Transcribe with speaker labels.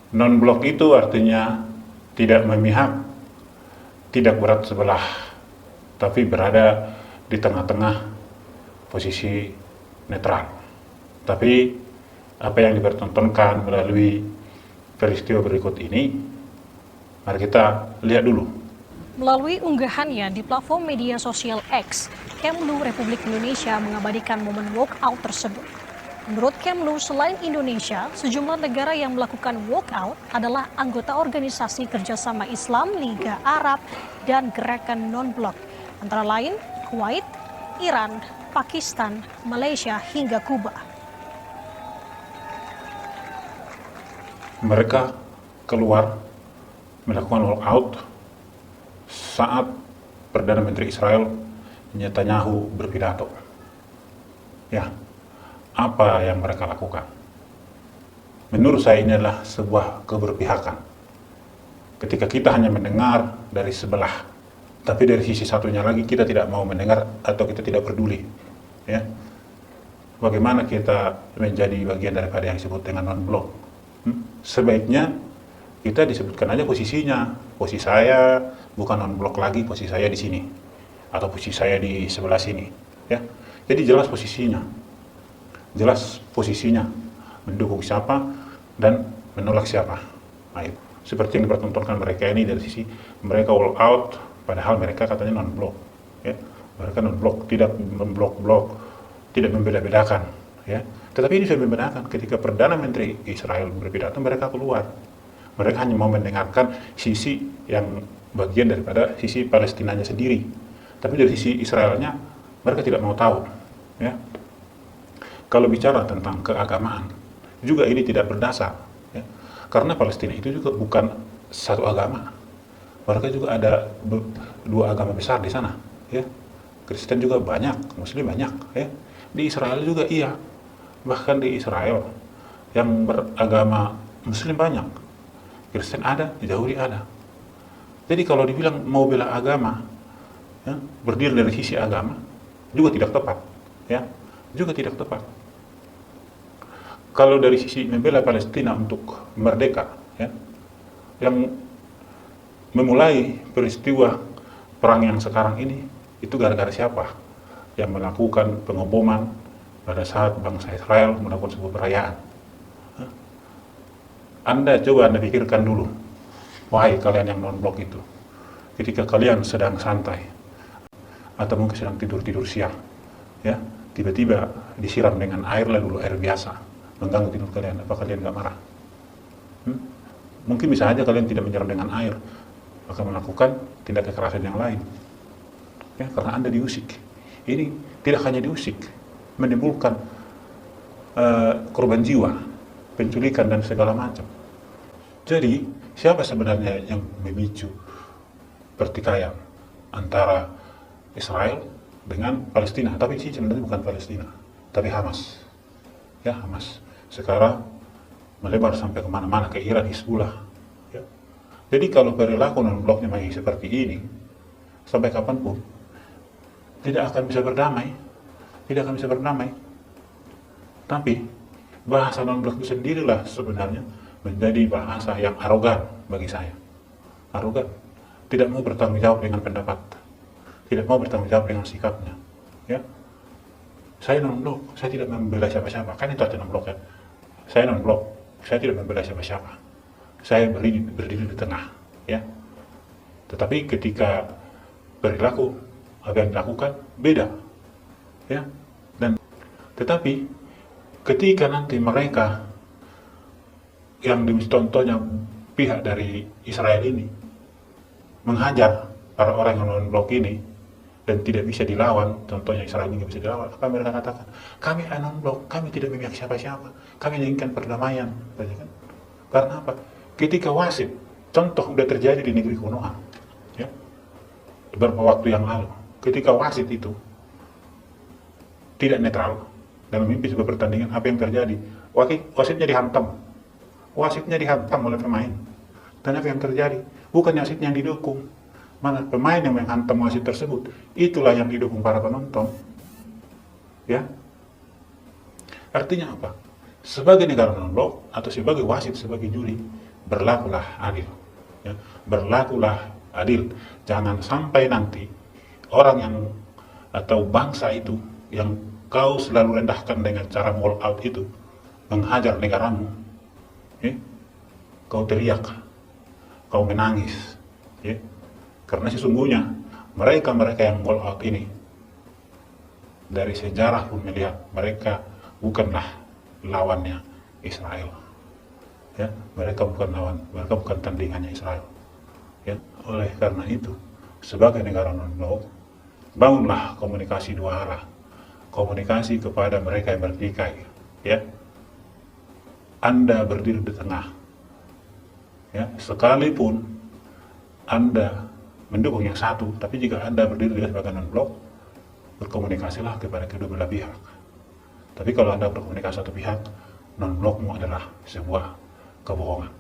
Speaker 1: Non-blok itu artinya tidak memihak, tidak berat sebelah, tapi berada di tengah-tengah posisi netral. Tapi apa yang dipertontonkan melalui peristiwa berikut ini, mari kita lihat dulu.
Speaker 2: Melalui unggahannya di platform media sosial X, Kemlu Republik Indonesia mengabadikan momen walkout tersebut. Menurut Kemlu, selain Indonesia, sejumlah negara yang melakukan walkout adalah anggota Organisasi Kerjasama Islam, Liga Arab, dan Gerakan Non-Blok, antara lain Kuwait, Iran, Pakistan, Malaysia, hingga Kuba.
Speaker 1: Mereka keluar melakukan walkout saat Perdana Menteri Israel Netanyahu berpidato. Ya, apa yang mereka lakukan? Menurut saya ini adalah sebuah keberpihakan. Ketika kita hanya mendengar dari sebelah, tapi dari sisi satunya lagi kita tidak mau mendengar atau kita tidak peduli. Ya, bagaimana kita menjadi bagian daripada yang disebut dengan non-blok? Sebaiknya kita disebutkan aja posisinya. Posisi saya bukan non-blok lagi, posisi saya di sini atau posisi saya di sebelah sini. Ya, jadi jelas posisinya, mendukung siapa dan menolak siapa. Nah, itu seperti yang dipertontonkan mereka ini dari sisi mereka all out, padahal mereka katanya non-blok. Ya, mereka non-blok, tidak memblok-blok, tidak membeda-bedakan. Ya, tetapi ini sudah membedakan. Ketika Perdana Menteri Israel berpidato, mereka keluar. Mereka hanya mau mendengarkan sisi yang bagian daripada sisi Palestinanya sendiri. Tapi dari sisi Israelnya, mereka tidak mau tahu. Ya. Kalau bicara tentang keagamaan, juga ini tidak berdasar. Ya. Karena Palestina itu juga bukan satu agama. Mereka juga ada dua agama besar di sana. Ya. Kristen juga banyak, Muslim banyak. Ya. Di Israel juga iya. Bahkan di Israel yang beragama Muslim banyak. Kristen ada, Yahudi ada. Jadi kalau dibilang mau bela agama, ya, berdiri dari sisi agama, juga tidak tepat. Ya, juga tidak tepat. Kalau dari sisi membela Palestina untuk merdeka, ya, yang memulai peristiwa perang yang sekarang ini, itu gara-gara siapa? Yang melakukan pengeboman pada saat bangsa Israel melakukan sebuah perayaan. Anda pikirkan dulu, wahai kalian yang non-blok itu, ketika kalian sedang santai, atau mungkin sedang tidur siang, ya, tiba-tiba disiram dengan air lalu air biasa, mengganggu tidur kalian, apa kalian gak marah? Mungkin bisa aja kalian tidak menyiram dengan air, akan melakukan tindak kekerasan yang lain, ya, karena Anda diusik. Ini tidak hanya diusik, menimbulkan korban jiwa, penculikan dan segala macam. Jadi siapa sebenarnya yang memicu pertikaian antara Israel dengan Palestina? Tapi sih sebenarnya bukan Palestina, tapi Hamas. Ya, Hamas sekarang melebar sampai kemana-mana, ke Iran, Hizbullah. Ya. Jadi kalau perilaku non-bloknya masih seperti ini, sampai kapanpun tidak akan bisa berdamai, Tapi bahasa non-blok itu sendirilah sebenarnya menjadi bahasa yang arogan bagi saya. Arogan, tidak mau bertanggung jawab dengan pendapat, tidak mau bertanggung jawab dengan sikapnya. Ya, saya non-blok, saya tidak membela siapa-siapa. Kan itu arti non-blok ya. Saya non-blok, saya tidak membela siapa-siapa. Saya berdiri di tengah. Ya. Tetapi ketika perilaku apa yang dilakukan beda. Ya. Dan tetapi ketika nanti mereka yang ditontonnya pihak dari Israel ini menghajar para orang yang non-blok ini dan tidak bisa dilawan, contohnya Israel ini tidak bisa dilawan, apa mereka katakan? Kami non-blok, kami tidak memihak siapa-siapa, kami menginginkan perdamaian. Kan? Karena apa? Ketika wasit, contoh sudah terjadi di negeri Konoha, ya, beberapa waktu yang lalu, ketika wasit itu tidak netral dan memimpin sebuah pertandingan, apa yang terjadi? Wasitnya dihantam. Wasitnya dihantam oleh pemain. Dan apa yang terjadi? Bukan wasitnya yang didukung, malah pemain yang menghantam wasit tersebut. Itulah yang didukung para penonton. Ya. Artinya apa? Sebagai negara non-blok atau sebagai wasit, sebagai juri, berlakulah adil. Ya, berlakulah adil. Jangan sampai nanti orang yang atau bangsa itu yang kau selalu rendahkan dengan cara all out itu menghajar negaramu, ya, kau teriak, kau menangis, ya, karena sesungguhnya mereka yang all out ini dari sejarah pun melihat mereka bukanlah lawannya Israel, ya, mereka bukan tandingannya Israel, ya. Oleh karena itu sebagai negara non-blok, bangunlah komunikasi dua arah, komunikasi kepada mereka yang bertikai, ya. Anda berdiri di tengah, ya, sekalipun Anda mendukung yang satu, tapi jika Anda berdiri sebagai non-blok, berkomunikasilah kepada kedua belah pihak. Tapi kalau Anda berkomunikasi satu pihak, non-blokmu adalah sebuah kebohongan.